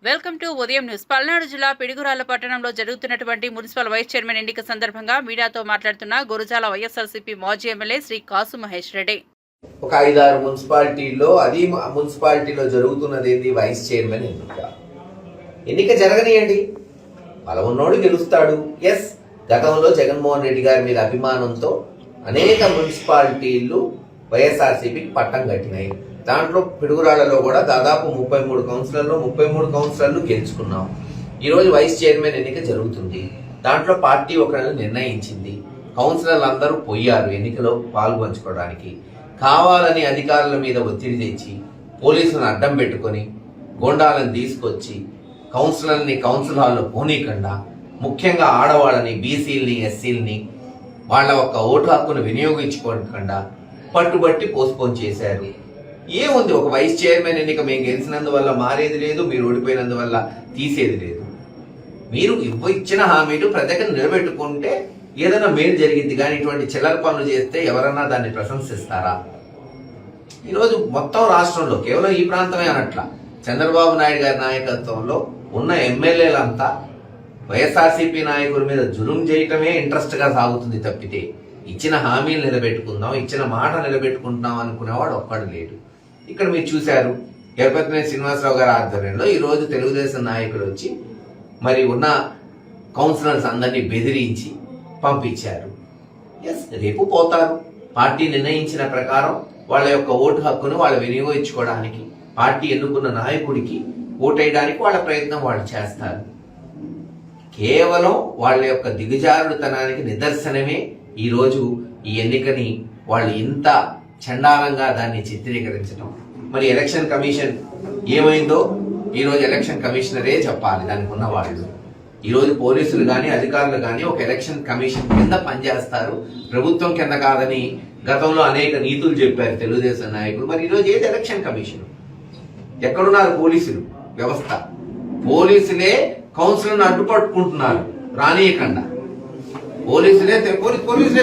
Welcome to ఉదయం news. Palnadu జిల్లా పిడుగురాళ్ల పట్టణంలో జరుగుతున్నటువంటి మున్సిపల్ వైస్ చైర్మన్ ఎన్నిక సందర్భంగా మీడియాతో మాట్లాడుతున్న గురజాల వైఎస్ఆర్సీపీ మాజీ ఎమ్మెల్యే శ్రీ కాసు మహేష్ రెడ్డి. ఒక 5-6 మున్సిపాలిటీల్లో మున్సిపాలిటీలో జరుగుతున్నది ఏంది? వైస్ చైర్మన్ ఎన్నిక జరగనియండి, బలం ఉన్నోడు గెలుస్తాడు. ఎస్, గతంలో జగన్మోహన్ రెడ్డి గారి మీద అభిమానంతో అనేక మున్సిపాలిటీలు వైఎస్ఆర్సీపీకి పట్టం కట్టినాయి. దాంట్లో పిడుగురాళ్లలో కూడా దాదాపు 33 కౌన్సిలర్లు గెలుచుకున్నాం. ఈరోజు వైస్ చైర్మన్ ఎన్నిక జరుగుతుంది. దాంట్లో పార్టీ ఒకరిని నిర్ణయించింది. కౌన్సిలర్లు అందరూ పోయారు ఎన్నికలో పాల్గొంచుకోవడానికి. కావాలని అధికారుల మీద ఒత్తిడి తెచ్చి పోలీసులను అడ్డం పెట్టుకొని గోండాలను తీసుకొచ్చి కౌన్సిలర్ని కౌన్సిల్ హాల్లో పోనీకుండా, ముఖ్యంగా ఆడవాళ్ళని, బీసీలని, ఎస్సీలని వాళ్ళ ఒక్క ఓటు హక్కును వినియోగించుకోకుండా పట్టుబట్టి పోస్ట్పోన్ చేశారు. ఏముంది, ఒక వైస్ చైర్మన్ ఎన్నిక మేము గెలిచినందువల్ల మారేది లేదు, మీరు ఓడిపోయినందువల్ల తీసేది లేదు. మీరు ఇచ్చిన హామీలు ప్రజలకు నిలబెట్టుకుంటే ఏదైనా మేలు జరిగింది, కానీ ఇటువంటి చిల్లర పనులు చేస్తే ఎవరన్నా దాన్ని ప్రశంసిస్తారా? ఈరోజు మొత్తం రాష్ట్రంలో కేవలం ఈ ప్రాంతమే అనట్లా, చంద్రబాబు నాయుడు గారి నాయకత్వంలో ఉన్న ఎమ్మెల్యేలంతా వైఎస్ఆర్సీపీ నాయకుల మీద జులుం చేయటమే ఇంట్రెస్ట్ గా సాగుతుంది తప్పితే ఇచ్చిన హామీలు నిలబెట్టుకుందాం, ఇచ్చిన మాట నిలబెట్టుకుంటున్నాం అనుకునేవాడు ఒక్కడు లేడు. ఇక్కడ మీరు చూశారు, ఎరపతినేని శ్రీనివాసరావు గారి ఆధ్వర్యంలో ఈ రోజు తెలుగుదేశం నాయకులు వచ్చి మరి ఉన్న కౌన్సిలర్స్ అందరినీ బెదిరించి పంపించారు. ఎస్, రేపు పోతారు. పార్టీ నిర్ణయించిన ప్రకారం వాళ్ళ యొక్క ఓటు హక్కును వాళ్ళు వినియోగించుకోవడానికి, పార్టీ ఎన్నుకున్న నాయకుడికి ఓటేయడానికి వాళ్ళ ప్రయత్నం వాళ్ళు చేస్తారు. కేవలం వాళ్ళ యొక్క దిగజారుడుతనానికి నిదర్శనమే ఈరోజు ఈ ఎన్నికని వాళ్ళు ఇంత చండాలంగా దాన్ని చిత్రీకరించడం. మరి ఎలక్షన్ కమిషన్ ఏమైందో ఈరోజు ఎలక్షన్ కమిషనరే చెప్పాలి దానికి ఉన్న వాళ్ళు. ఈరోజు పోలీసులు కానీ అధికారులు కానీ ఒక ఎలక్షన్ కమిషన్ కింద పనిచేస్తారు, ప్రభుత్వం కింద కాదని గతంలో అనేక నీతులు చెప్పారు తెలుగుదేశం నాయకులు. మరి ఈరోజు ఏది ఎలక్షన్ కమిషన్? ఎక్కడున్నారు పోలీసులు వ్యవస్థ? పోలీసులే కౌన్సిల్ను అడ్డుపట్టుకుంటున్నారు రానియకుండా. పోలీసులే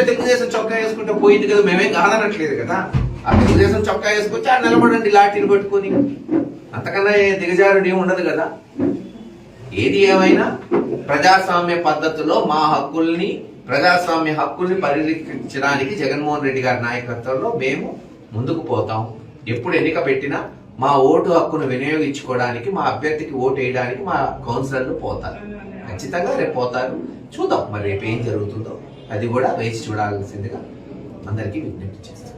తెలుగుదేశం చొక్కా వేసుకుంటే పోయింది కదా, మేమేం కాదనట్లేదు కదా. ఆ తెలుగుదేశం చొక్కా వేసుకొచ్చి ఆ నిలబడండి లాఠీలు పట్టుకొని, అంతకన్నా దిగజారుడు ఏమి ఉండదు కదా. ఏది ఏమైనా ప్రజాస్వామ్య పద్ధతిలో మా హక్కుల్ని, ప్రజాస్వామ్య హక్కుల్ని పరిరక్షించడానికి జగన్మోహన్ రెడ్డి గారి నాయకత్వంలో మేము ముందుకు పోతాం. ఎప్పుడు ఎన్నిక పెట్టినా మా ఓటు హక్కును వినియోగించుకోవడానికి, మా అభ్యర్థికి ఓటు వేయడానికి మా కౌన్సిలర్లు పోతారు. ఖచ్చితంగా రేపు పోతారు. చూద్దాం మరి రేపు ఏం జరుగుతుందో, అది కూడా వేచి చూడాల్సిందిగా అందరికీ విజ్ఞప్తి చేస్తాను.